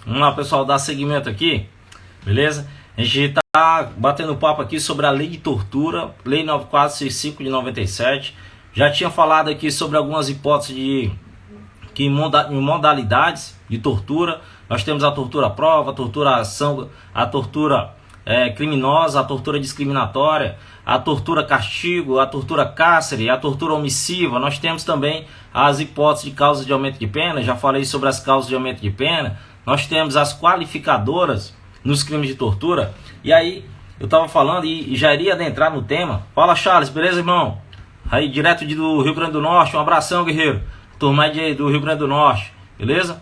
Vamos lá, pessoal, dar seguimento aqui, beleza? A gente tá batendo papo aqui sobre a lei de tortura, lei 9465 de 97. Já tinha falado aqui sobre algumas hipóteses de modalidades de tortura. Nós temos a tortura à prova, a tortura à ação, a tortura criminosa, a tortura discriminatória, a tortura castigo, a tortura cárcere, a tortura omissiva. Nós temos também as hipóteses de causas de aumento de pena. Já falei sobre as causas de aumento de pena. Nós temos as qualificadoras nos crimes de tortura. E aí eu estava falando e já iria adentrar no tema. Fala, Charles, beleza, irmão? Aí direto do Rio Grande do Norte, um abração, guerreiro. Turma aí do Rio Grande do Norte, beleza?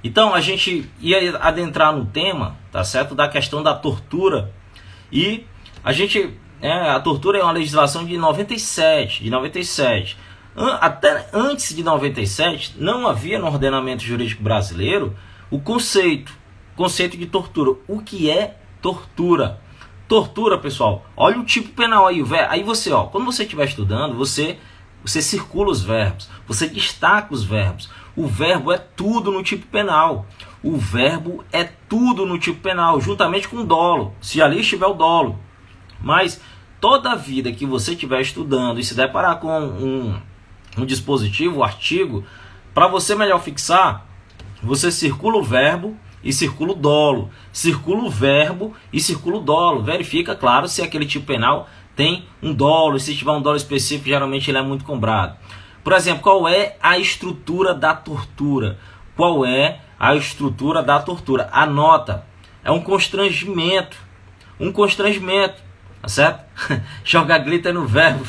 Então a gente ia adentrar no tema, tá certo? Da questão da tortura. E a tortura é uma legislação de 97, Até antes de 97, não havia no ordenamento jurídico brasileiro o conceito de tortura. O que é tortura? Tortura, pessoal, olha o tipo penal aí. Aí você, quando você estiver estudando, você circula os verbos, você destaca os verbos. O verbo é tudo no tipo penal. O verbo é tudo no tipo penal, juntamente com o dolo, se ali estiver o dolo. Mas toda a vida que você estiver estudando e se deparar com um dispositivo, um artigo, para você melhor fixar, você circula o verbo e circula o dolo. Circula o verbo e circula o dolo. Verifica, claro, se aquele tipo penal tem um dolo. Se tiver um dolo específico, geralmente ele é muito cobrado. Por exemplo, qual é a estrutura da tortura? Qual é a estrutura da tortura? Anota. É um constrangimento. Um constrangimento. Tá certo? Joga glitter no verbo.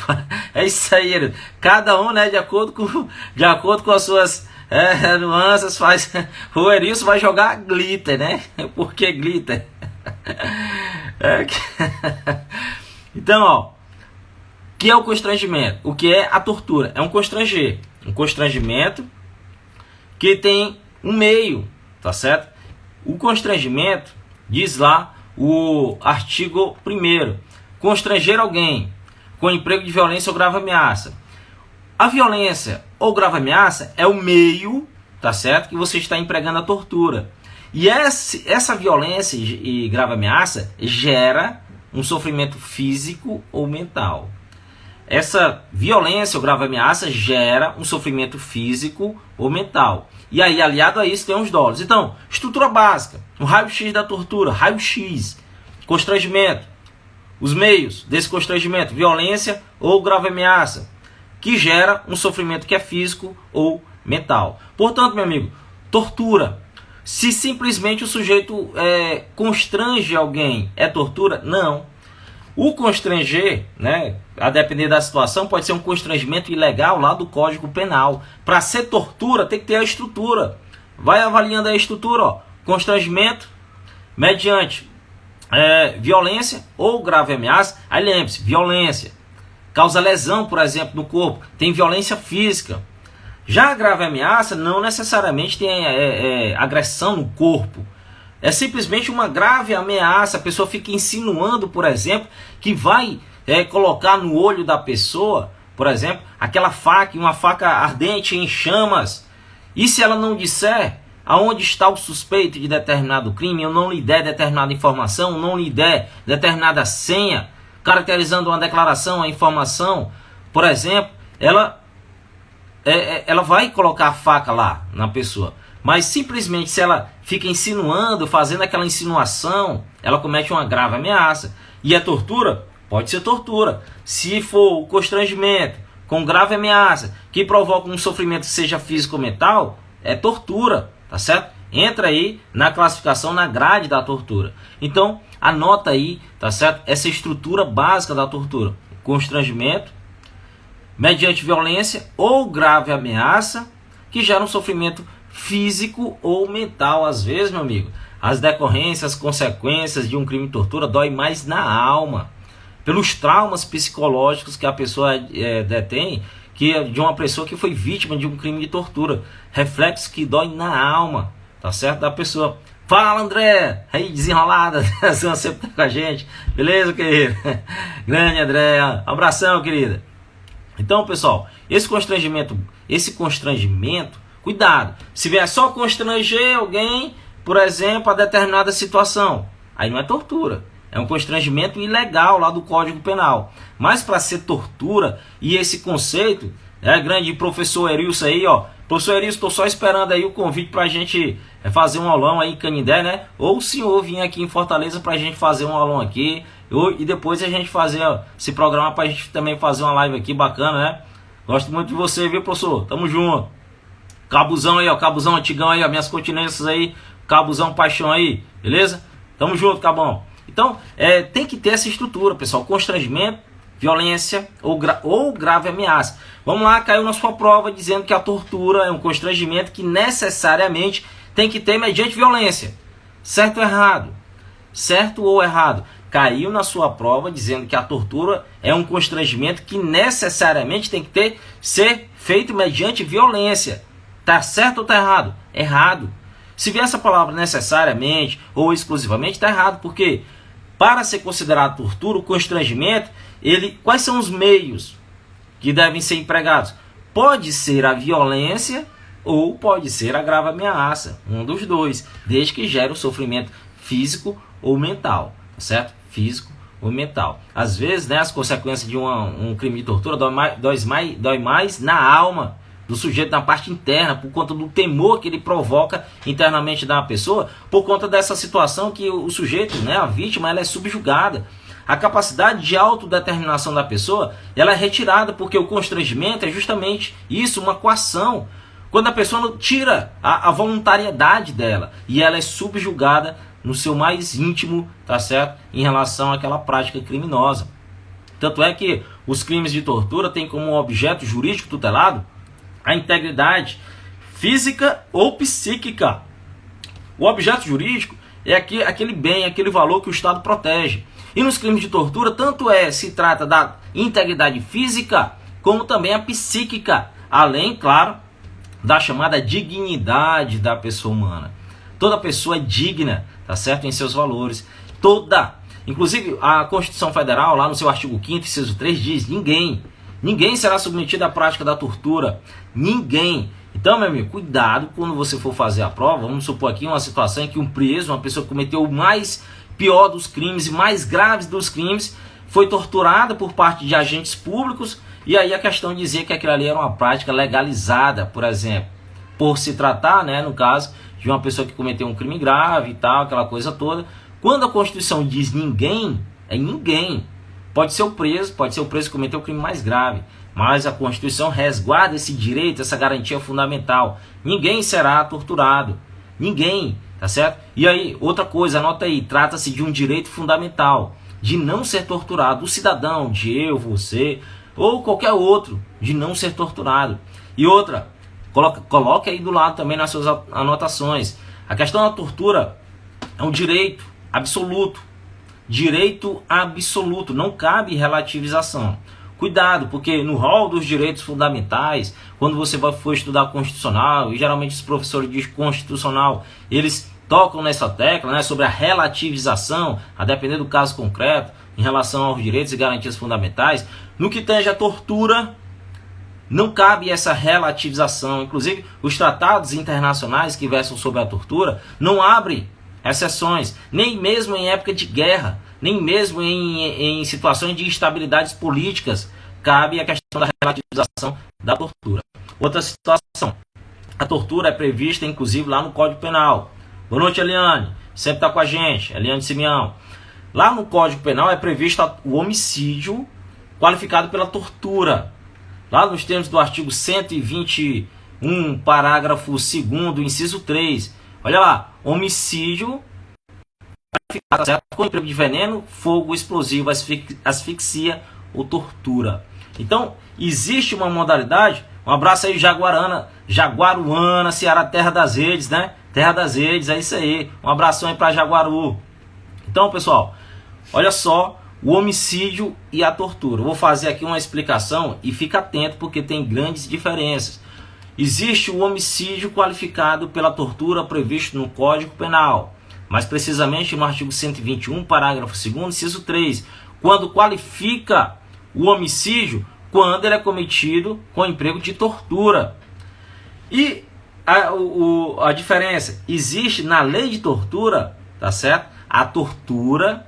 É isso aí. Cada um, né, de acordo com as suas nuances, faz. O Erilson vai jogar glitter, né? Por que glitter? Então, o que é o constrangimento? O que é a tortura? É um constranger. Um constrangimento que tem um meio, tá certo? O constrangimento, diz lá o artigo 1º, constranger alguém com emprego de violência ou grave ameaça. A violência ou grave ameaça é o meio, tá certo, que você está empregando a tortura. E essa violência e grave ameaça gera um sofrimento físico ou mental. Essa violência ou grave ameaça gera um sofrimento físico ou mental. E aí, aliado a isso, tem os dolos. Então, estrutura básica, um raio-x da tortura, raio-x, constrangimento, os meios desse constrangimento, violência ou grave ameaça, que gera um sofrimento que é físico ou mental. Portanto, meu amigo, tortura. Se simplesmente o sujeito constrange alguém, é tortura? Não. O constranger, né, a depender da situação, pode ser um constrangimento ilegal lá do Código Penal. Para ser tortura, tem que ter a estrutura. Vai avaliando a estrutura, constrangimento mediante violência ou grave ameaça. Aí lembre-se, violência causa lesão, por exemplo, no corpo. Tem violência física. Já a grave ameaça não necessariamente tem agressão no corpo. É simplesmente uma grave ameaça. A pessoa fica insinuando, por exemplo, que vai colocar no olho da pessoa, por exemplo, aquela faca, uma faca ardente em chamas. E se ela não disser aonde está o suspeito de determinado crime, eu não lhe der determinada informação, não lhe der determinada senha, caracterizando uma declaração, a informação, por exemplo, ela vai colocar a faca lá na pessoa. Mas simplesmente se ela fica insinuando, fazendo aquela insinuação, ela comete uma grave ameaça. E a tortura? Pode ser tortura. Se for o constrangimento com grave ameaça, que provoca um sofrimento que seja físico ou mental, é tortura, tá certo? Entra aí na classificação, na grade da tortura. Então, anota aí, tá certo? Essa estrutura básica da tortura. Constrangimento, mediante violência ou grave ameaça, que gera um sofrimento físico ou mental. Às vezes, meu amigo, as decorrências, as consequências de um crime de tortura dói mais na alma, pelos traumas psicológicos que a pessoa detém, que de uma pessoa que foi vítima de um crime de tortura, reflexos que dói na alma, tá certo, da pessoa. Fala, André, aí desenrolada, você sempre tá com a gente, beleza, querido? Grande André, abração, querida. Então, pessoal, esse constrangimento, cuidado. Se vier só constranger alguém, por exemplo, a determinada situação. Aí não é tortura. É um constrangimento ilegal lá do Código Penal. Mas para ser tortura, e esse conceito, grande professor Erilson aí, ó. Professor Erilson, estou só esperando aí o convite para a gente fazer um aulão aí em Canindé, né? Ou o senhor vir aqui em Fortaleza para a gente fazer um aulão aqui. E depois a gente fazer esse programa para a gente também fazer uma live aqui bacana, né? Gosto muito de você, viu, professor? Tamo junto. Cabuzão aí, ó. Cabuzão antigão aí, ó. Minhas continências aí. Cabuzão paixão aí. Beleza? Tamo junto, Cabão. Então, tem que ter essa estrutura, pessoal. Constrangimento, violência ou grave ameaça. Vamos lá, caiu na sua prova dizendo que a tortura é um constrangimento que necessariamente tem que ter mediante violência. Certo ou errado? Certo ou errado? Caiu na sua prova dizendo que a tortura é um constrangimento que necessariamente tem que ser feito mediante violência. Tá certo ou tá errado? Errado. Se vier essa palavra necessariamente ou exclusivamente, tá errado. Porque para ser considerado tortura, o constrangimento, quais são os meios que devem ser empregados? Pode ser a violência ou pode ser a grave ameaça. Um dos dois, desde que gere o sofrimento físico ou mental. Tá certo? Físico ou mental. Às vezes, né, as consequências de um crime de tortura dói mais na alma do sujeito, na parte interna, por conta do temor que ele provoca internamente da pessoa, por conta dessa situação que o sujeito, né, a vítima, ela é subjugada. A capacidade de autodeterminação da pessoa, ela é retirada, porque o constrangimento é justamente isso, uma coação. Quando a pessoa tira a voluntariedade dela e ela é subjugada no seu mais íntimo, tá certo? Em relação àquela prática criminosa. Tanto é que os crimes de tortura têm como objeto jurídico tutelado a integridade física ou psíquica. O objeto jurídico é aquele bem, aquele valor que o Estado protege. E nos crimes de tortura, tanto se trata da integridade física, como também a psíquica, além, claro, da chamada dignidade da pessoa humana. Toda pessoa é digna, tá certo, em seus valores. Toda. Inclusive, a Constituição Federal, lá no seu artigo 5º, inciso 3, diz: ninguém será submetido à prática da tortura. Ninguém. Então, meu amigo, cuidado quando você for fazer a prova. Vamos supor aqui uma situação em que um preso, uma pessoa que cometeu o mais pior dos crimes e mais graves dos crimes, foi torturada por parte de agentes públicos, e aí a questão de dizer que aquilo ali era uma prática legalizada, por exemplo, por se tratar, né, no caso, de uma pessoa que cometeu um crime grave e tal, aquela coisa toda. Quando a Constituição diz ninguém, é ninguém. Pode ser o preso que cometeu o crime mais grave, mas a Constituição resguarda esse direito, essa garantia fundamental. Ninguém será torturado. Ninguém, tá certo? E aí, outra coisa, anota aí, trata-se de um direito fundamental, de não ser torturado. O cidadão, de eu, você, ou qualquer outro, de não ser torturado. E outra, coloque aí do lado também nas suas anotações. A questão da tortura é um direito absoluto. Direito absoluto, não cabe relativização. Cuidado, porque no rol dos direitos fundamentais, quando você for estudar constitucional, e geralmente os professores de constitucional, eles tocam nessa tecla, né, sobre a relativização, a depender do caso concreto, em relação aos direitos e garantias fundamentais. No que tange a tortura, não cabe essa relativização. Inclusive, os tratados internacionais que versam sobre a tortura não abrem exceções, nem mesmo em época de guerra, nem mesmo em situações de instabilidades políticas, cabe a questão da relativização da tortura. Outra situação, a tortura é prevista inclusive lá no Código Penal. Boa noite, Eliane, sempre está com a gente, Eliane Simeão. Lá no Código Penal é previsto o homicídio qualificado pela tortura. Lá nos termos do artigo 121, parágrafo 2º, inciso 3, olha lá, homicídio com emprego de veneno, fogo explosivo, asfixia ou tortura. Então, existe uma modalidade. Um abraço aí, Jaguaruana, Ceará, terra das redes, né? Terra das redes, é isso aí. Um abração aí para Jaguaru. Então, pessoal, olha só, o homicídio e a tortura. Eu vou fazer aqui uma explicação e fica atento porque tem grandes diferenças. Existe o homicídio qualificado pela tortura previsto no Código Penal, mais precisamente no artigo 121, parágrafo 2º, inciso 3, quando qualifica o homicídio quando ele é cometido com emprego de tortura. E a diferença? Existe na lei de tortura, tá certo? A tortura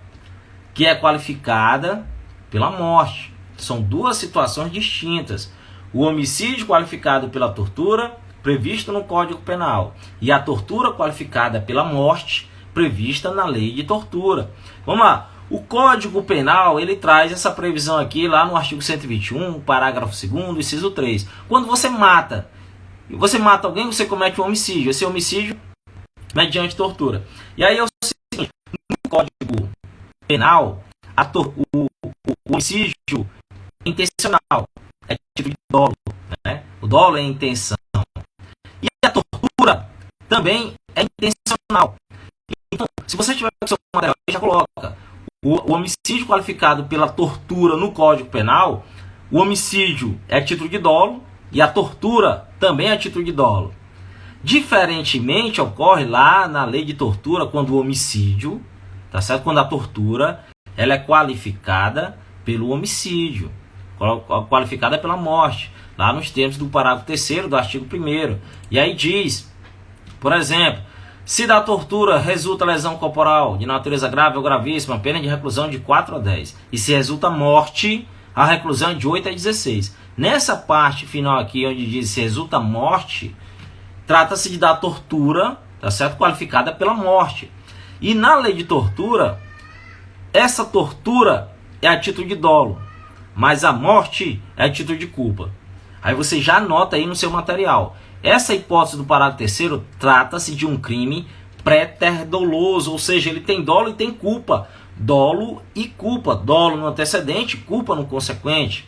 que é qualificada pela morte. São duas situações distintas. O homicídio qualificado pela tortura, previsto no Código Penal, e a tortura qualificada pela morte, prevista na lei de tortura. Vamos lá. O Código Penal, ele traz essa previsão aqui lá no artigo 121, parágrafo 2º, inciso 3. Quando você mata alguém, você comete um homicídio. Esse homicídio mediante tortura. E aí é o seguinte, no Código Penal, o homicídio é intencional, é tipo de dolo, né? O dolo é intenção. E a tortura também é intencional. Então, se você tiver o seu material, já coloca o homicídio qualificado pela tortura no Código Penal. O homicídio é título de dolo e a tortura também é título de dolo. Diferentemente ocorre lá na lei de tortura quando o homicídio, tá certo? Quando a tortura ela é qualificada pelo homicídio, qualificada pela morte, lá nos termos do parágrafo 3º do artigo 1º. E aí diz, por exemplo, se da tortura resulta lesão corporal de natureza grave ou gravíssima, pena de reclusão de 4 a 10. E se resulta morte, a reclusão é de 8 a 16. Nessa parte final aqui, onde diz se resulta morte, trata-se de da tortura, tá certo? Qualificada pela morte. E na lei de tortura, essa tortura é a título de dolo, mas a morte é a título de culpa. Aí você já anota aí no seu material. Essa hipótese do parágrafo 3º trata-se de um crime pré-doloso, ou seja, ele tem dolo e tem culpa. Dolo e culpa. Dolo no antecedente, culpa no consequente.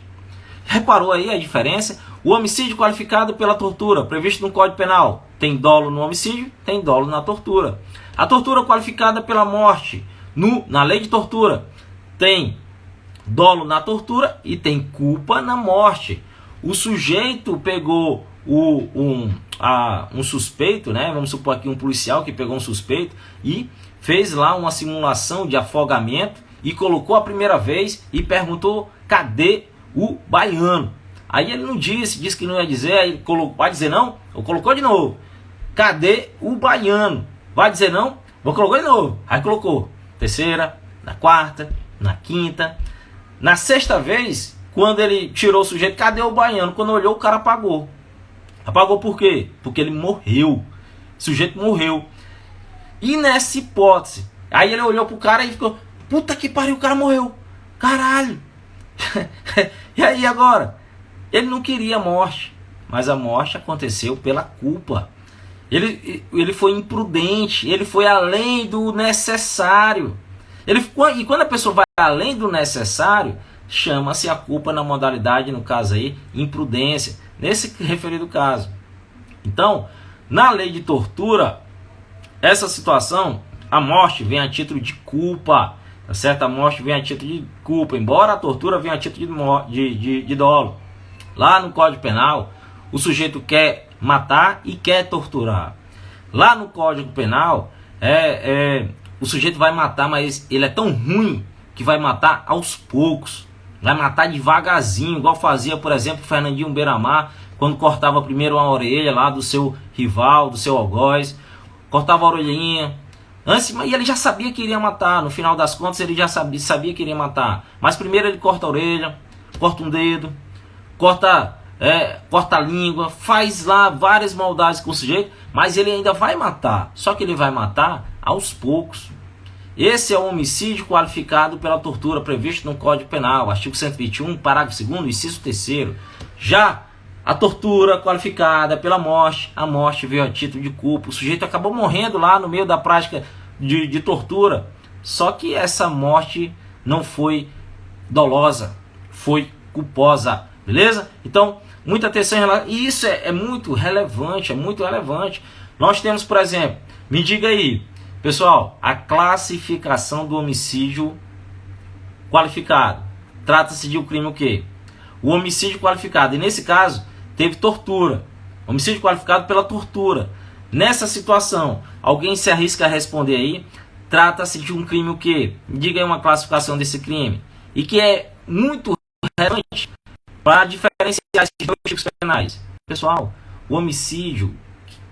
Reparou aí a diferença? O homicídio qualificado pela tortura, previsto no Código Penal, tem dolo no homicídio, tem dolo na tortura. A tortura qualificada pela morte, na lei de tortura, tem dolo na tortura e tem culpa na morte. O sujeito pegou um suspeito, né? Vamos supor aqui um policial que pegou um suspeito e fez lá uma simulação de afogamento e colocou a primeira vez e perguntou cadê o baiano. Aí ele não disse que não ia dizer, aí colocou, vai dizer não? Ou colocou de novo, cadê o baiano? Vai dizer não? Vou colocar de novo. Aí colocou terceira, na quarta, na quinta, na sexta vez, quando ele tirou o sujeito, cadê o baiano? Quando olhou, o cara apagou. Apagou por quê? Porque ele morreu. O sujeito morreu. E nessa hipótese, aí ele olhou pro cara e ficou, puta que pariu, o cara morreu. Caralho. E aí agora? Ele não queria a morte, mas a morte aconteceu pela culpa. Ele foi imprudente, ele foi além do necessário. E quando a pessoa vai além do necessário, chama-se a culpa na modalidade, no caso aí, imprudência, nesse referido caso. Então, na lei de tortura, essa situação, a morte vem a título de culpa, tá certo? A morte vem a título de culpa, embora a tortura venha a título de dolo. Lá no Código Penal, o sujeito quer matar e quer torturar. Lá no Código Penal, o sujeito vai matar, mas ele é tão ruim que vai matar aos poucos. Vai matar devagarzinho, igual fazia, por exemplo, Fernandinho Beiramar, quando cortava primeiro uma orelha lá do seu rival, do seu algoz. Cortava a orelhinha. E ele já sabia que iria matar. No final das contas, ele já sabia que iria matar. Mas primeiro ele corta a orelha, corta um dedo, corta a língua, faz lá várias maldades com o sujeito, mas ele ainda vai matar. Só que ele vai matar aos poucos. Esse é o homicídio qualificado pela tortura previsto no Código Penal, artigo 121, parágrafo 2º, inciso 3º. Já a tortura qualificada pela morte, a morte veio a título de culpa. O sujeito acabou morrendo lá no meio da prática de tortura. Só que essa morte não foi dolosa, foi culposa. Beleza? Então, muita atenção em relação. E isso é muito relevante, é muito relevante. Nós temos, por exemplo, me diga aí, pessoal, a classificação do homicídio qualificado. Trata-se de um crime o quê? O homicídio qualificado. E nesse caso, teve tortura. Homicídio qualificado pela tortura. Nessa situação, alguém se arrisca a responder aí? Trata-se de um crime o quê? Diga aí uma classificação desse crime. E que é muito relevante para diferenciar esses dois tipos penais. Pessoal, o homicídio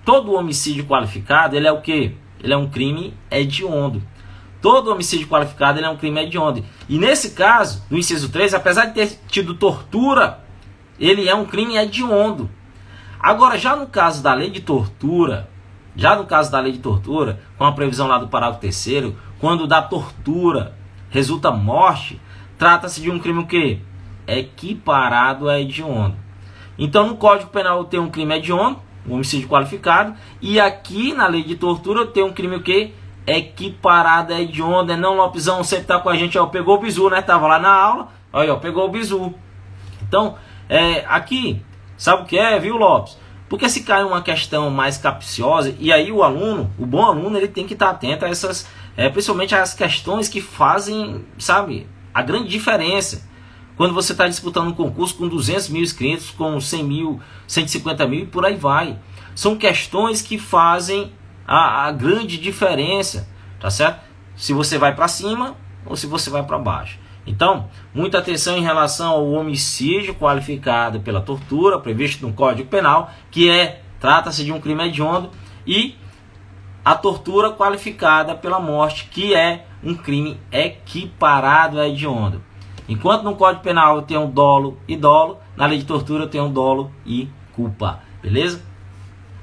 todo homicídio qualificado, ele é o quê? Ele é um crime hediondo. Todo homicídio qualificado, ele é um crime hediondo. E nesse caso, no inciso 3, apesar de ter tido tortura, ele é um crime hediondo. Agora, já no caso da lei de tortura, com a previsão lá do parágrafo 3º, quando da tortura resulta morte, trata-se de um crime o quê? Equiparado a hediondo. Então, no Código Penal tem um crime hediondo, um homicídio qualificado, e aqui na lei de tortura tem um crime o quê? Equiparado a hediondo. Não, Lopezão, sempre tá com a gente, ó, pegou o bizu, né? Tava lá na aula, ó, pegou o bizu. Então, aqui, sabe o que é, viu, Lopes? Porque se cai uma questão mais capciosa, e aí o aluno, o bom aluno, ele tem que estar atento a essas, principalmente as questões que fazem, sabe, a grande diferença. Quando você está disputando um concurso com 200 mil inscritos, com 100 mil, 150 mil e por aí vai. São questões que fazem a grande diferença, tá certo? Se você vai para cima ou se você vai para baixo. Então, muita atenção em relação ao homicídio qualificado pela tortura, previsto no Código Penal, que trata-se de um crime hediondo, e a tortura qualificada pela morte, que é um crime equiparado a hediondo. Enquanto no Código Penal eu tenho dolo e dolo, na lei de tortura eu tenho dolo e culpa, beleza?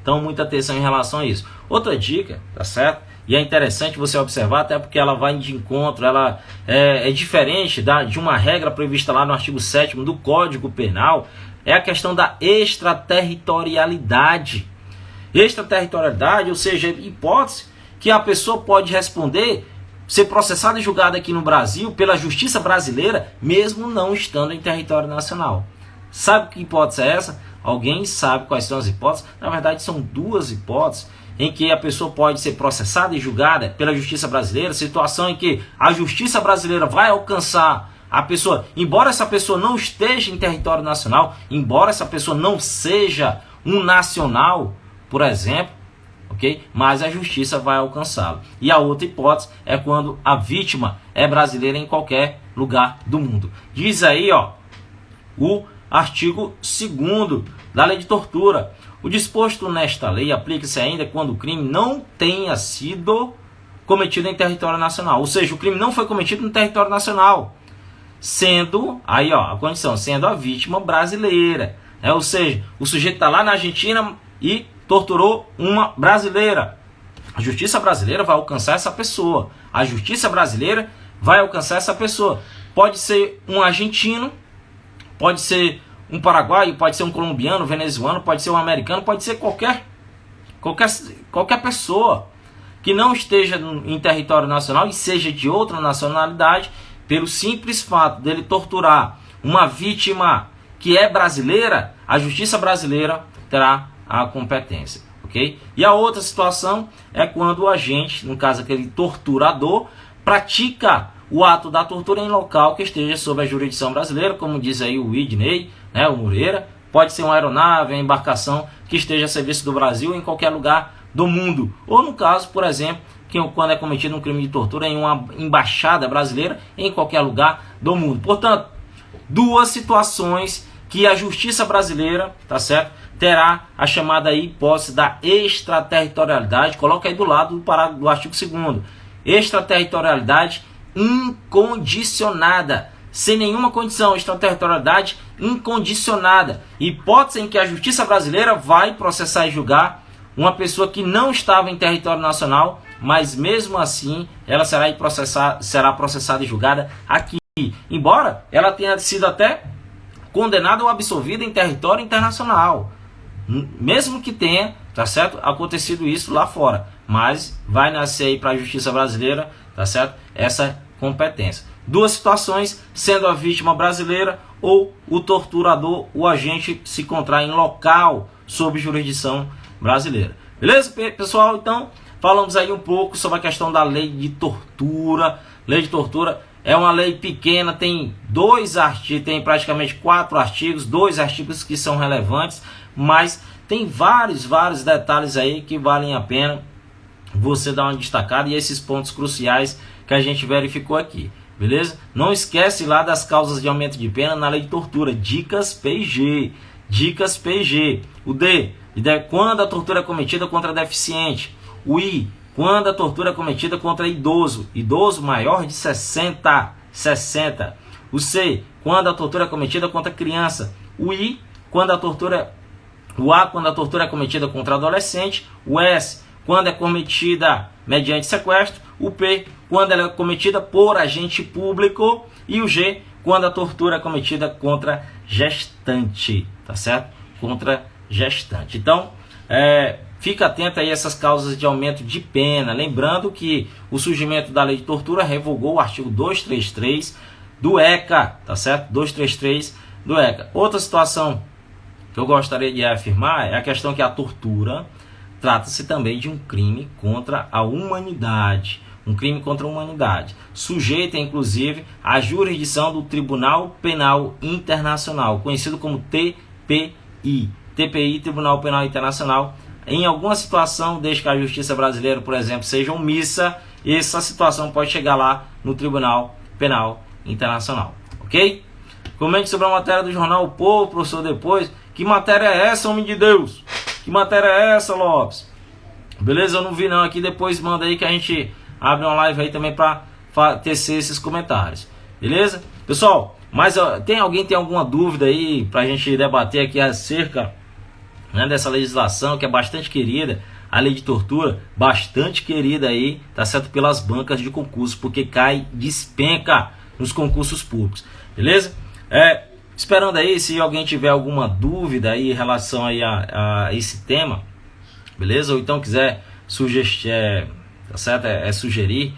Então, muita atenção em relação a isso. Outra dica, tá certo? E é interessante você observar, até porque ela vai de encontro, ela é diferente de uma regra prevista lá no artigo 7º do Código Penal, é a questão da extraterritorialidade. Extraterritorialidade, ou seja, hipótese que a pessoa pode responder, ser processada e julgada aqui no Brasil pela justiça brasileira, mesmo não estando em território nacional. Sabe que hipótese é essa? Alguém sabe quais são as hipóteses? Na verdade, são duas hipóteses em que a pessoa pode ser processada e julgada pela justiça brasileira, situação em que a justiça brasileira vai alcançar a pessoa, embora essa pessoa não esteja em território nacional, embora essa pessoa não seja um nacional, por exemplo, ok? Mas a justiça vai alcançá-lo. E a outra hipótese é quando a vítima é brasileira em qualquer lugar do mundo. Diz aí, ó, o artigo 2º da lei de tortura. O disposto nesta lei aplica-se ainda quando o crime não tenha sido cometido em território nacional. Ou seja, o crime não foi cometido no território nacional, sendo, aí ó, a condição, sendo a vítima brasileira. Ou seja, o sujeito está lá na Argentina e torturou uma brasileira. A justiça brasileira vai alcançar essa pessoa. A justiça brasileira vai alcançar essa pessoa. Pode ser um argentino, pode ser um paraguaio, pode ser um colombiano, venezuelano, pode ser um americano, pode ser qualquer pessoa que não esteja em território nacional e seja de outra nacionalidade, pelo simples fato dele torturar uma vítima que é brasileira, a justiça brasileira terá a competência, ok? E a outra situação é quando o agente, no caso aquele torturador, pratica o ato da tortura em local que esteja sob a jurisdição brasileira, como diz aí o Widney, né, o Moreira. Pode ser uma aeronave, uma embarcação que esteja a serviço do Brasil em qualquer lugar do mundo. Ou no caso, por exemplo, que quando é cometido um crime de tortura em uma embaixada brasileira em qualquer lugar do mundo. Portanto, duas situações que a justiça brasileira, tá certo, terá a chamada aí hipótese da extraterritorialidade. Coloca aí do lado do artigo 2º. Extraterritorialidade incondicionada, sem nenhuma condição. Extraterritorialidade incondicionada, hipótese em que a justiça brasileira vai processar e julgar uma pessoa que não estava em território nacional, mas mesmo assim ela será processada e julgada aqui, embora ela tenha sido até condenada ou absolvida em território internacional, mesmo que tenha, tá certo, acontecido isso lá fora, mas vai nascer aí para a justiça brasileira, tá certo, essa competência. Duas situações, sendo a vítima brasileira ou o torturador, o agente se encontrar em local sob jurisdição brasileira. Beleza, pessoal? Então, falamos aí um pouco sobre a questão da lei de tortura. Lei de tortura é uma lei pequena, tem tem praticamente 4 artigos, 2 artigos que são relevantes, mas tem vários detalhes aí que valem a pena você dar uma destacada, e esses pontos cruciais que a gente verificou aqui. Beleza? Não esquece lá das causas de aumento de pena na lei de tortura. Dicas PG. Dicas PG. O D, quando a tortura é cometida contra deficiente. O I, quando a tortura é cometida contra idoso maior de 60. O C, quando a tortura é cometida contra criança. O I, quando a tortura é cometida contra adolescente. O S, quando é cometida mediante sequestro. O P, quando ela é cometida por agente público. E o G, quando a tortura é cometida contra gestante, tá certo? Contra gestante. Então, fica atento aí a essas causas de aumento de pena. Lembrando que o surgimento da lei de tortura revogou o artigo 233 do ECA, tá certo? 233 do ECA. Outra situação que eu gostaria de afirmar é a questão que a tortura trata-se também de um crime contra a humanidade. Um crime contra a humanidade. Sujeita, inclusive, à jurisdição do Tribunal Penal Internacional, conhecido como TPI. TPI, Tribunal Penal Internacional. Em alguma situação, desde que a justiça brasileira, por exemplo, seja omissa, essa situação pode chegar lá no Tribunal Penal Internacional. Ok? Comente sobre a matéria do jornal O Povo, professor, depois. Que matéria é essa, homem de Deus? Que matéria é essa, Lopes? Beleza? Eu não vi não aqui, depois manda aí que a gente abre uma live aí também para tecer esses comentários. Beleza? Pessoal, mas alguém tem alguma dúvida aí para a gente debater aqui acerca, né, dessa legislação que é bastante querida, a lei de tortura, bastante querida aí, tá certo? Pelas bancas de concurso, porque despenca nos concursos públicos. Beleza? Esperando aí, se alguém tiver alguma dúvida aí em relação aí a esse tema, beleza? Ou então quiser tá certo? Sugerir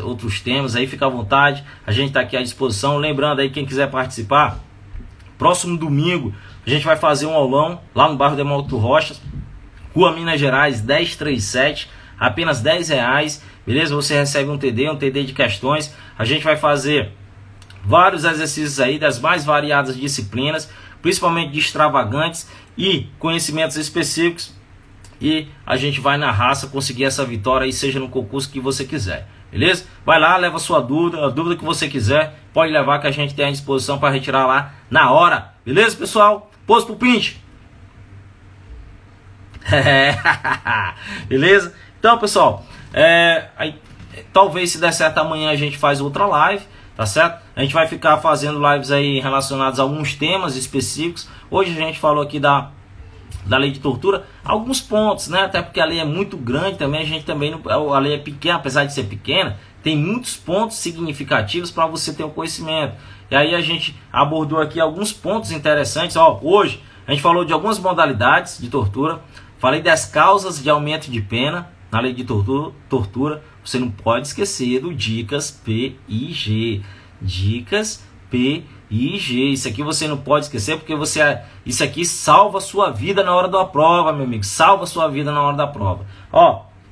outros temas, aí fica à vontade, a gente está aqui à disposição. Lembrando aí, quem quiser participar, próximo domingo a gente vai fazer um aulão lá no bairro Demócrito Rocha, Rua Minas Gerais 1037, apenas R$10, beleza? Você recebe um TD de questões. A gente vai fazer vários exercícios aí das mais variadas disciplinas, principalmente de extravagantes e conhecimentos específicos. E a gente vai na raça conseguir essa vitória aí, seja no concurso que você quiser, beleza? Vai lá, leva a sua dúvida, a dúvida que você quiser, pode levar que a gente tem à disposição para retirar lá na hora, beleza, pessoal? Pose pro print. Beleza? Então, pessoal, aí, talvez se der certo amanhã a gente faz outra live, tá certo? A gente vai ficar fazendo lives aí relacionadas a alguns temas específicos. Hoje a gente falou aqui da lei de tortura, alguns pontos, né? Até porque a lei é muito grande também, a lei é pequena, apesar de ser pequena, tem muitos pontos significativos para você ter o conhecimento. E aí a gente abordou aqui alguns pontos interessantes. Hoje a gente falou de algumas modalidades de tortura, falei das causas de aumento de pena na lei de tortura. Você não pode esquecer do Dicas P e G. Dicas P e G. Isso aqui você não pode esquecer, porque isso aqui salva a sua vida na hora da prova, meu amigo. Salva a sua vida na hora da prova.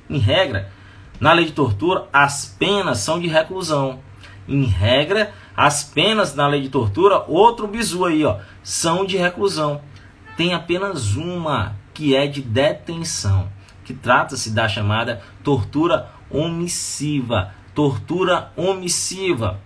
Em regra, na lei de tortura, as penas são de reclusão. Em regra, as penas na lei de tortura, outro bizu aí, são de reclusão. Tem apenas uma, que é de detenção, que trata-se da chamada tortura omissiva. Tortura omissiva,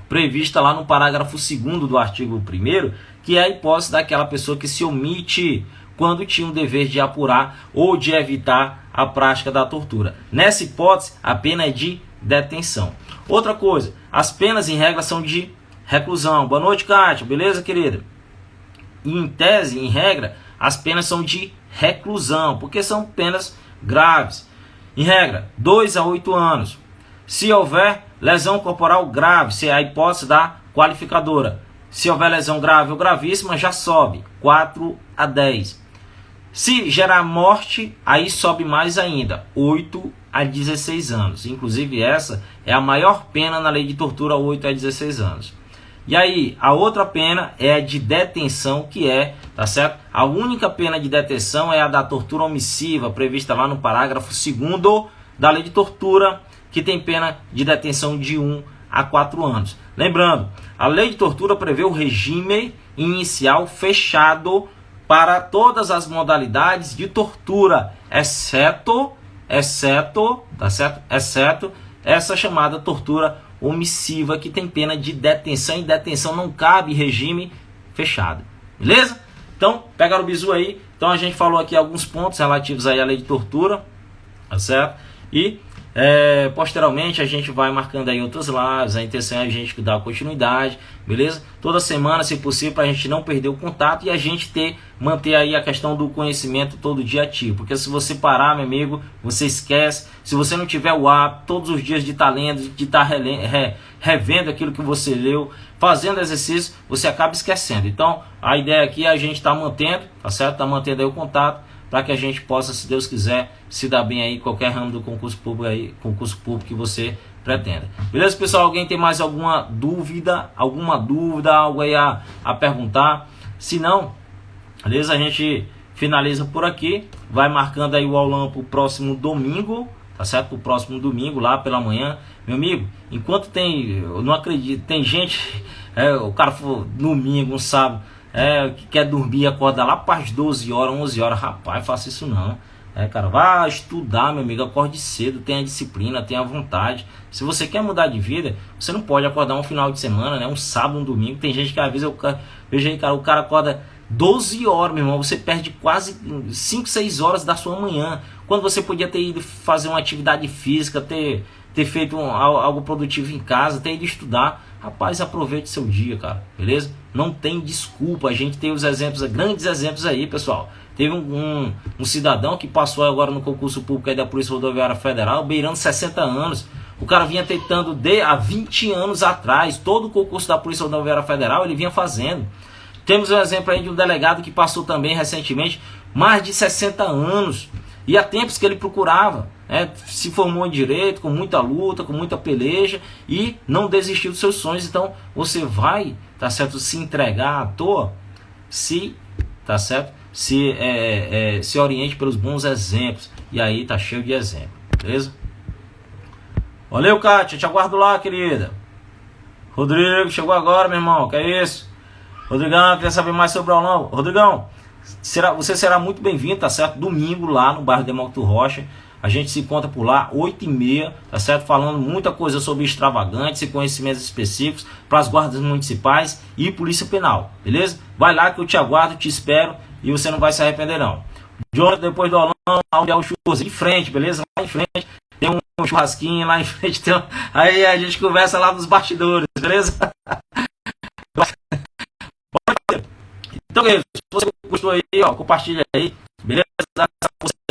prevista lá no parágrafo 2º do artigo 1º, que é a hipótese daquela pessoa que se omite quando tinha o dever de apurar ou de evitar a prática da tortura. Nessa hipótese, a pena é de detenção. Outra coisa, as penas em regra são de reclusão. Boa noite, Kátia. Beleza, querida? Em tese, em regra, as penas são de reclusão, porque são penas graves. Em regra, 2 a 8 anos. Se houver lesão corporal grave, se é a hipótese da qualificadora. Se houver lesão grave ou gravíssima, já sobe 4 a 10. Se gerar morte, aí sobe mais ainda, 8 a 16 anos. Inclusive essa é a maior pena na lei de tortura, 8 a 16 anos. E aí, a outra pena é a de detenção, que tá certo? A única pena de detenção é a da tortura omissiva, prevista lá no parágrafo 2º da lei de tortura, que tem pena de detenção de 1 a 4 anos. Lembrando, a lei de tortura prevê o regime inicial fechado para todas as modalidades de tortura, exceto, tá certo? Exceto essa chamada tortura omissiva, que tem pena de detenção, e detenção não cabe regime fechado. Beleza? Então, pega o bizu aí, Então a gente falou aqui alguns pontos relativos aí à lei de tortura, tá certo? E posteriormente a gente vai marcando aí outras lives. A intenção é a gente dar continuidade, beleza? Toda semana, se possível, para a gente não perder o contato e a gente manter aí a questão do conhecimento todo dia ativo. Porque se você parar, meu amigo, você esquece. Se você não tiver o hábito todos os dias de estar lendo, de estar revendo aquilo que você leu, fazendo exercício, você acaba esquecendo. Então a ideia aqui é a gente estar mantendo, tá certo? Tá mantendo aí o contato, para que a gente possa, se Deus quiser, se dar bem aí em qualquer ramo do concurso público que você pretenda. Beleza, pessoal? Alguém tem mais alguma dúvida, algo aí a perguntar? Se não, beleza? A gente finaliza por aqui, vai marcando aí o aulão para o próximo domingo, tá certo? O próximo domingo, lá pela manhã. Meu amigo, enquanto eu não acredito, tem gente, o cara for domingo, um sábado, que quer dormir e acorda lá para as 12 horas, 11 horas, rapaz, faça isso não. Cara, vá estudar, meu amigo, acorde cedo, tenha disciplina, tenha vontade. Se você quer mudar de vida, você não pode acordar um final de semana, né, um sábado, um domingo. Tem gente que às vezes eu vejo aí, cara, o cara acorda 12 horas, meu irmão, você perde quase 5, 6 horas da sua manhã, quando você podia ter ido fazer uma atividade física, ter feito algo produtivo em casa, ter ido estudar. Rapaz, aproveite seu dia, cara, beleza? Não tem desculpa. A gente tem os exemplos, grandes exemplos aí, pessoal. Teve um cidadão que passou agora no concurso público aí da Polícia Rodoviária Federal, beirando 60 anos. O cara vinha tentando há 20 anos atrás, todo o concurso da Polícia Rodoviária Federal ele vinha fazendo. Temos um exemplo aí de um delegado que passou também recentemente, mais de 60 anos. E há tempos que ele procurava, se formou em direito, com muita luta, com muita peleja, e não desistiu dos seus sonhos. Então você vai, tá certo, se entregar à toa, tá certo, se oriente pelos bons exemplos. E aí tá cheio de exemplo, beleza? Valeu, Kátia, te aguardo lá, querida. Rodrigo, chegou agora, meu irmão, que é isso? Rodrigão, quer saber mais sobre o aulão? Rodrigão, você será muito bem-vindo, tá certo? Domingo lá no bairro Demócrito Rocha. A gente se encontra por lá, 8h30, tá certo? Falando muita coisa sobre extravagantes e conhecimentos específicos para as guardas municipais e polícia penal, beleza? Vai lá que eu te aguardo, te espero e você não vai se arrepender não. Jonathan, depois do aulão, onde é o churras? Em frente, beleza? Lá em frente tem um churrasquinho, lá em frente tem aí a gente conversa lá nos bastidores, beleza? Então, se você gostou aí, compartilha aí, beleza?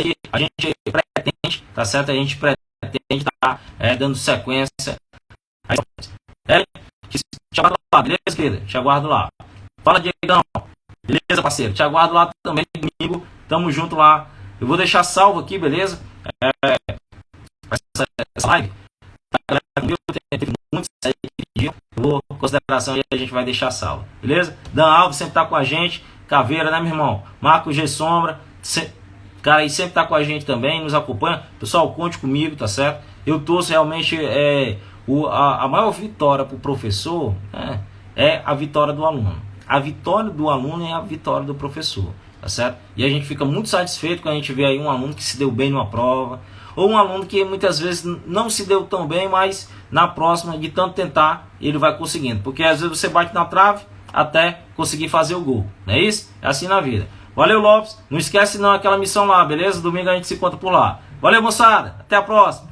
Aí, a gente pretende, tá certo? A gente pretende estar dando sequência. Te aguardo lá, beleza, querida? Te aguardo lá. Fala, Diegão. Beleza, parceiro? Te aguardo lá também comigo. Tamo junto lá. Eu vou deixar salvo aqui, beleza? Essa live. Teve muitos aí que pediram. Eu vou em consideração e a gente vai deixar salvo, beleza? Dan Alves sempre tá com a gente. Caveira, né, meu irmão? Marcos G. Sombra. Cara, aí sempre tá com a gente também, nos acompanha. Pessoal, conte comigo, tá certo? Eu torço realmente a maior vitória pro professor é a vitória do aluno. A vitória do aluno é a vitória do professor, tá certo? E a gente fica muito satisfeito quando a gente vê aí um aluno que se deu bem numa prova, ou um aluno que muitas vezes não se deu tão bem, mas na próxima, de tanto tentar, ele vai conseguindo. Porque às vezes você bate na trave até conseguir fazer o gol, não é isso? É assim na vida. Valeu, Lopes. Não esquece não aquela missão lá, beleza? Domingo a gente se encontra por lá. Valeu, moçada. Até a próxima.